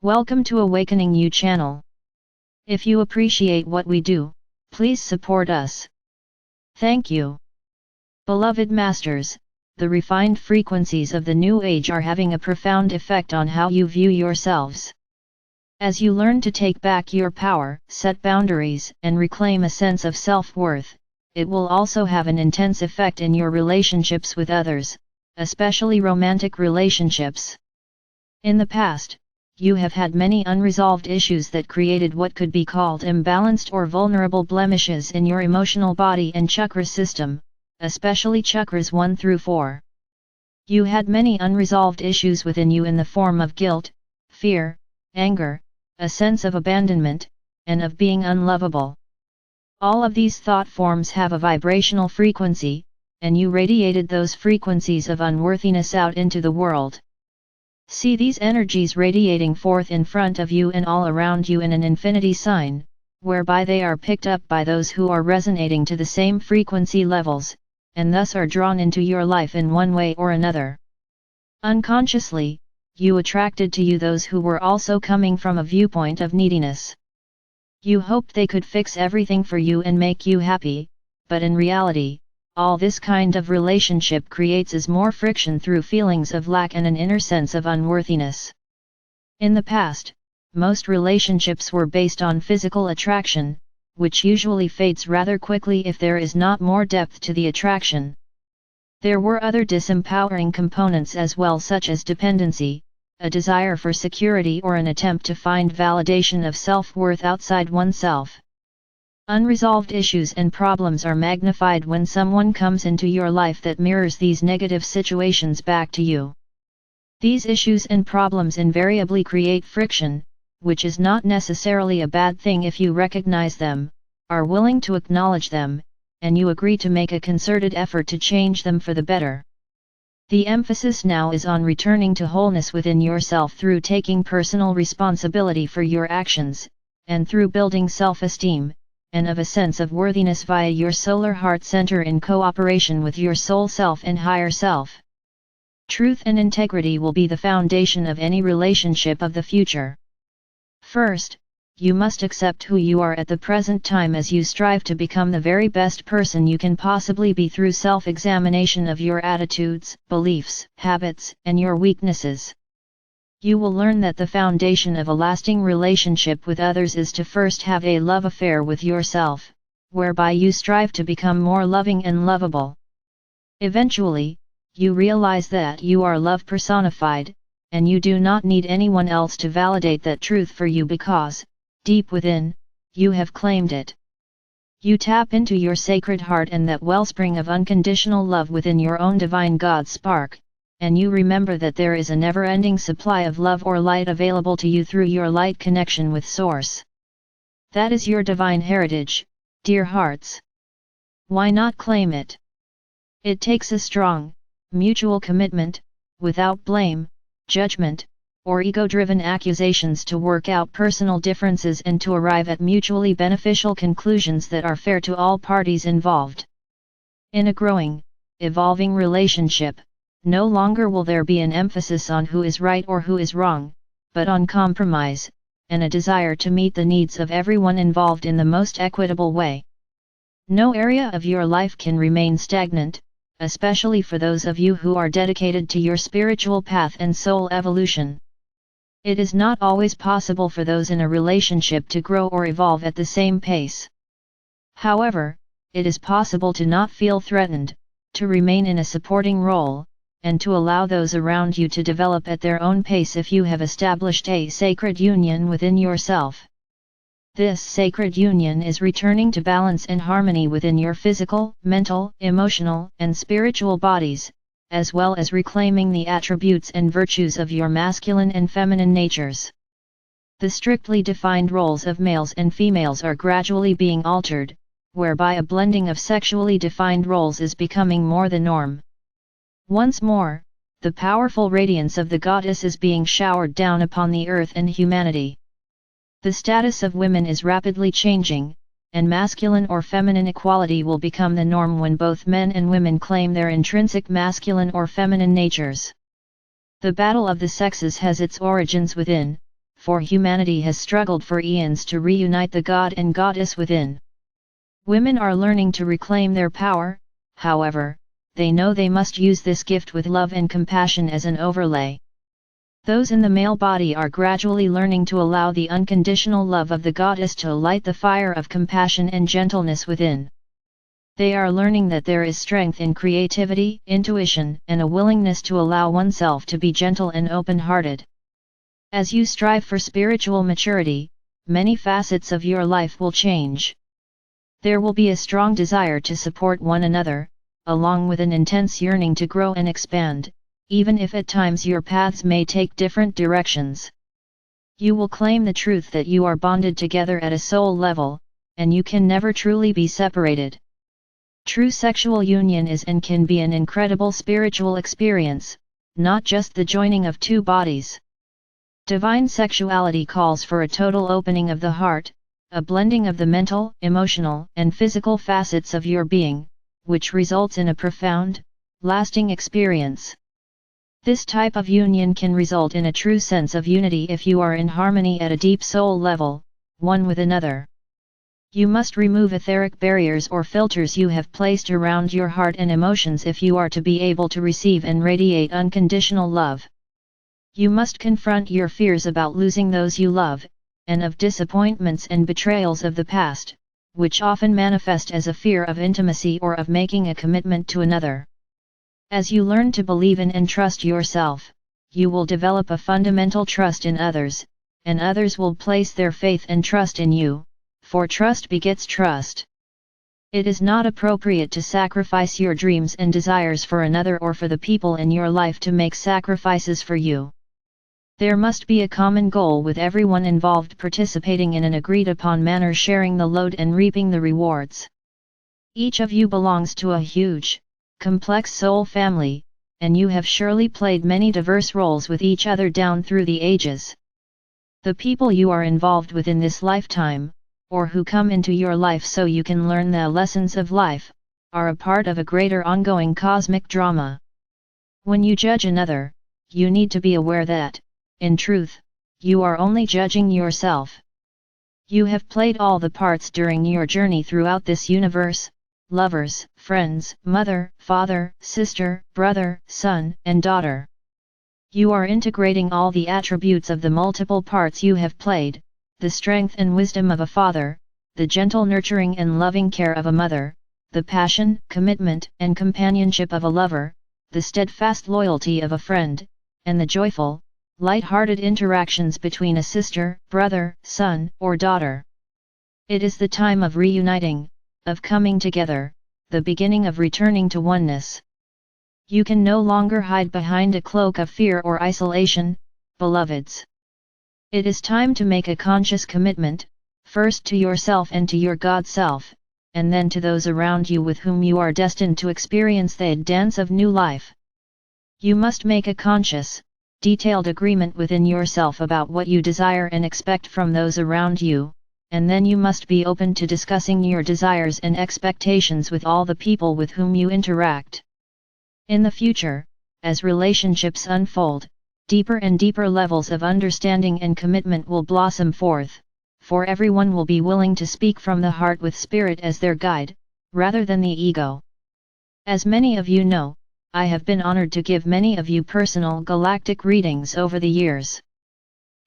Welcome to Awakening You channel. If you appreciate what we do, please support us. Thank you. Beloved Masters, the refined frequencies of the New Age are having a profound effect on how you view yourselves. As you learn to take back your power, set boundaries, and reclaim a sense of self-worth, it will also have an intense effect in your relationships with others, especially romantic relationships. In the past, you have had many unresolved issues that created what could be called imbalanced or vulnerable blemishes in your emotional body and chakra system, especially chakras 1 through 4. You had many unresolved issues within you in the form of guilt, fear, anger, a sense of abandonment, and of being unlovable. All of these thought forms have a vibrational frequency, and you radiated those frequencies of unworthiness out into the world. See these energies radiating forth in front of you and all around you in an infinity sign, whereby they are picked up by those who are resonating to the same frequency levels, and thus are drawn into your life in one way or another. Unconsciously, you attracted to you those who were also coming from a viewpoint of neediness. You hoped they could fix everything for you and make you happy, but in reality, all this kind of relationship creates is more friction through feelings of lack and an inner sense of unworthiness. In the past, most relationships were based on physical attraction, which usually fades rather quickly if there is not more depth to the attraction. There were other disempowering components as well, such as dependency, a desire for security, or an attempt to find validation of self-worth outside oneself. Unresolved issues and problems are magnified when someone comes into your life that mirrors these negative situations back to you. These issues and problems invariably create friction, which is not necessarily a bad thing if you recognize them, are willing to acknowledge them, and you agree to make a concerted effort to change them for the better. The emphasis now is on returning to wholeness within yourself through taking personal responsibility for your actions, and through building self-esteem, and of a sense of worthiness via your solar heart center in cooperation with your soul self and higher self. Truth and integrity will be the foundation of any relationship of the future. First, you must accept who you are at the present time as you strive to become the very best person you can possibly be through self-examination of your attitudes, beliefs, habits, and your weaknesses. You will learn that the foundation of a lasting relationship with others is to first have a love affair with yourself, whereby you strive to become more loving and lovable. Eventually, you realize that you are love personified, and you do not need anyone else to validate that truth for you because, deep within, you have claimed it. You tap into your sacred heart and that wellspring of unconditional love within your own divine God spark, and you remember that there is a never-ending supply of love or light available to you through your light connection with Source. That is your divine heritage, dear hearts. Why not claim it? It takes a strong, mutual commitment, without blame, judgment, or ego-driven accusations to work out personal differences and to arrive at mutually beneficial conclusions that are fair to all parties involved. In a growing, evolving relationship, no longer will there be an emphasis on who is right or who is wrong, but on compromise, and a desire to meet the needs of everyone involved in the most equitable way. No area of your life can remain stagnant, especially for those of you who are dedicated to your spiritual path and soul evolution. It is not always possible for those in a relationship to grow or evolve at the same pace. However, it is possible to not feel threatened, to remain in a supporting role, and to allow those around you to develop at their own pace if you have established a sacred union within yourself. This sacred union is returning to balance and harmony within your physical, mental, emotional, and spiritual bodies, as well as reclaiming the attributes and virtues of your masculine and feminine natures. The strictly defined roles of males and females are gradually being altered, whereby a blending of sexually defined roles is becoming more the norm. Once more, the powerful radiance of the goddess is being showered down upon the earth and humanity. The status of women is rapidly changing, and masculine or feminine equality will become the norm when both men and women claim their intrinsic masculine or feminine natures. The battle of the sexes has its origins within, for humanity has struggled for eons to reunite the god and goddess within. Women are learning to reclaim their power, however, they know they must use this gift with love and compassion as an overlay. Those in the male body are gradually learning to allow the unconditional love of the goddess to light the fire of compassion and gentleness within. They are learning that there is strength in creativity, intuition, and a willingness to allow oneself to be gentle and open-hearted. As you strive for spiritual maturity, many facets of your life will change. There will be a strong desire to support one another, along with an intense yearning to grow and expand, even if at times your paths may take different directions. You will claim the truth that you are bonded together at a soul level, and you can never truly be separated. True sexual union is and can be an incredible spiritual experience, not just the joining of two bodies. Divine sexuality calls for a total opening of the heart, a blending of the mental, emotional, and physical facets of your being, which results in a profound, lasting experience. This type of union can result in a true sense of unity if you are in harmony at a deep soul level, one with another. You must remove etheric barriers or filters you have placed around your heart and emotions if you are to be able to receive and radiate unconditional love. You must confront your fears about losing those you love, and of disappointments and betrayals of the past, which often manifest as a fear of intimacy or of making a commitment to another. As you learn to believe in and trust yourself, you will develop a fundamental trust in others, and others will place their faith and trust in you, for trust begets trust. It is not appropriate to sacrifice your dreams and desires for another or for the people in your life to make sacrifices for you. There must be a common goal with everyone involved participating in an agreed-upon manner, sharing the load and reaping the rewards. Each of you belongs to a huge, complex soul family, and you have surely played many diverse roles with each other down through the ages. The people you are involved with in this lifetime, or who come into your life so you can learn the lessons of life, are a part of a greater ongoing cosmic drama. When you judge another, you need to be aware that, in truth, you are only judging yourself. You have played all the parts during your journey throughout this universe: lovers, friends, mother, father, sister, brother, son, and daughter. You are integrating all the attributes of the multiple parts you have played: the strength and wisdom of a father, the gentle nurturing and loving care of a mother, the passion, commitment, and companionship of a lover, the steadfast loyalty of a friend, and the joyful, light-hearted interactions between a sister, brother, son, or daughter. It is the time of reuniting, of coming together, the beginning of returning to oneness. You can no longer hide behind a cloak of fear or isolation, beloveds. It is time to make a conscious commitment, first to yourself and to your God self, and then to those around you with whom you are destined to experience the dance of new life. You must make a conscious, detailed agreement within yourself about what you desire and expect from those around you, and then you must be open to discussing your desires and expectations with all the people with whom you interact. In the future, as relationships unfold, deeper and deeper levels of understanding and commitment will blossom forth, for everyone will be willing to speak from the heart with spirit as their guide, rather than the ego. As many of you know, I have been honored to give many of you personal galactic readings over the years.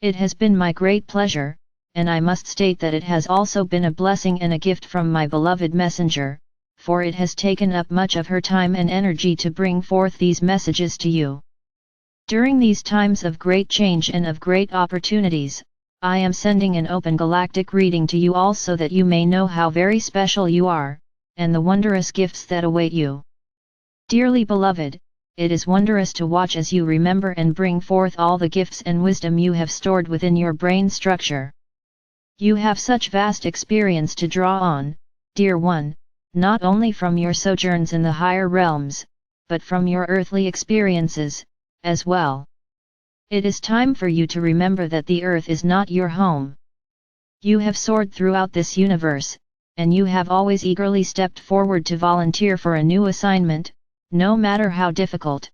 It has been my great pleasure, and I must state that it has also been a blessing and a gift from my beloved messenger, for it has taken up much of her time and energy to bring forth these messages to you. During these times of great change and of great opportunities, I am sending an open galactic reading to you all so that you may know how very special you are, and the wondrous gifts that await you. Dearly beloved, it is wondrous to watch as you remember and bring forth all the gifts and wisdom you have stored within your brain structure. You have such vast experience to draw on, dear one, not only from your sojourns in the higher realms, but from your earthly experiences, as well. It is time for you to remember that the earth is not your home. You have soared throughout this universe, and you have always eagerly stepped forward to volunteer for a new assignment, no matter how difficult.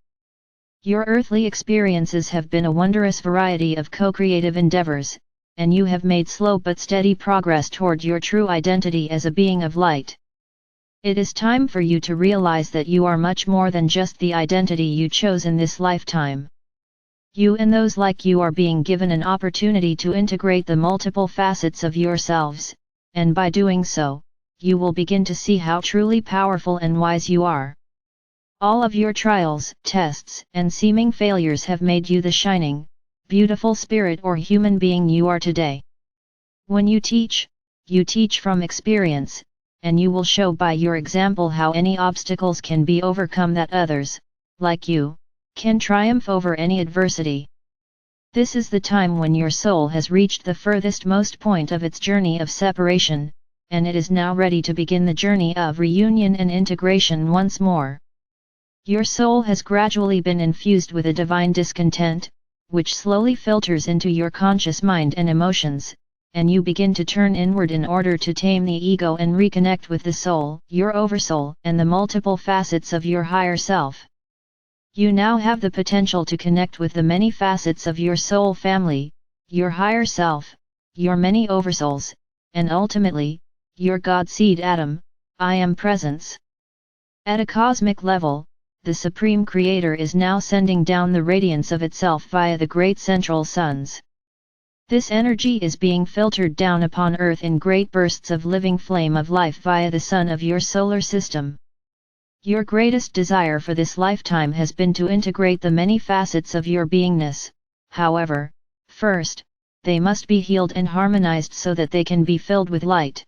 Your earthly experiences have been a wondrous variety of co-creative endeavors, and you have made slow but steady progress toward your true identity as a being of light. It is time for you to realize that you are much more than just the identity you chose in this lifetime. You and those like you are being given an opportunity to integrate the multiple facets of yourselves, and by doing so, you will begin to see how truly powerful and wise you are. All of your trials, tests, and seeming failures have made you the shining, beautiful spirit or human being you are today. When you teach from experience, and you will show by your example how any obstacles can be overcome that others, like you, can triumph over any adversity. This is the time when your soul has reached the furthest most point of its journey of separation, and it is now ready to begin the journey of reunion and integration once more. Your soul has gradually been infused with a divine discontent, which slowly filters into your conscious mind and emotions, and you begin to turn inward in order to tame the ego and reconnect with the soul, your oversoul, and the multiple facets of your higher self. You now have the potential to connect with the many facets of your soul family, your higher self, your many oversouls, and ultimately, your God seed atom, I Am presence. At a cosmic level, the Supreme Creator is now sending down the radiance of itself via the great central suns. This energy is being filtered down upon Earth in great bursts of living flame of life via the sun of your solar system. Your greatest desire for this lifetime has been to integrate the many facets of your beingness. However, first, they must be healed and harmonized so that they can be filled with light.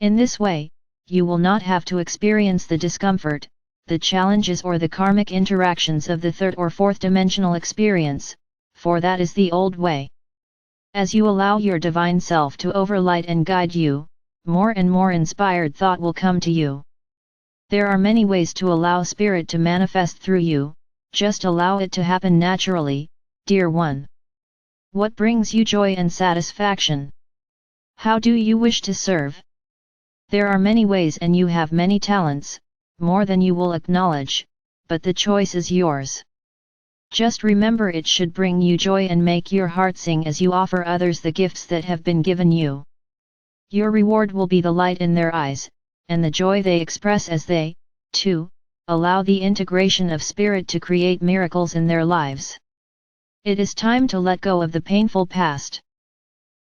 In this way, you will not have to experience the discomfort, the challenges or the karmic interactions of the third or fourth dimensional experience, for that is the old way. As you allow your divine self to overlight and guide you, more and more inspired thought will come to you. There are many ways to allow spirit to manifest through you, just allow it to happen naturally, dear one. What brings you joy and satisfaction? How do you wish to serve? There are many ways and you have many talents, more than you will acknowledge, but the choice is yours. Just remember it should bring you joy and make your heart sing as you offer others the gifts that have been given you. Your reward will be the light in their eyes, and the joy they express as they, too, allow the integration of spirit to create miracles in their lives. It is time to let go of the painful past.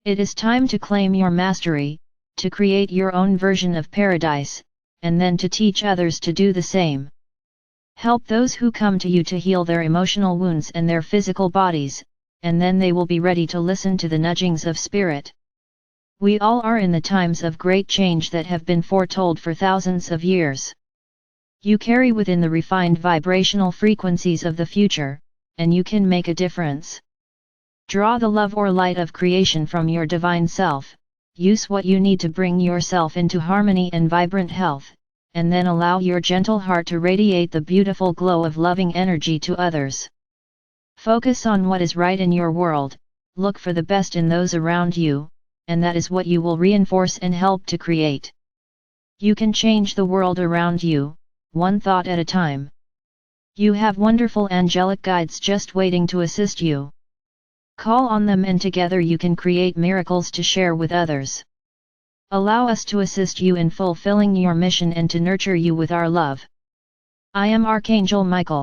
It is time to claim your mastery, to create your own version of paradise, and then to teach others to do the same. Help those who come to you to heal their emotional wounds and their physical bodies, and then they will be ready to listen to the nudgings of spirit. We all are in the times of great change that have been foretold for thousands of years. You carry within the refined vibrational frequencies of the future, and you can make a difference. Draw the love or light of creation from your divine self, use what you need to bring yourself into harmony and vibrant health, and then allow your gentle heart to radiate the beautiful glow of loving energy to others. Focus on what is right in your world, look for the best in those around you, and that is what you will reinforce and help to create. You can change the world around you, one thought at a time. You have wonderful angelic guides just waiting to assist you. Call on them and together you can create miracles to share with others. Allow us to assist you in fulfilling your mission and to nurture you with our love. I am Archangel Michael.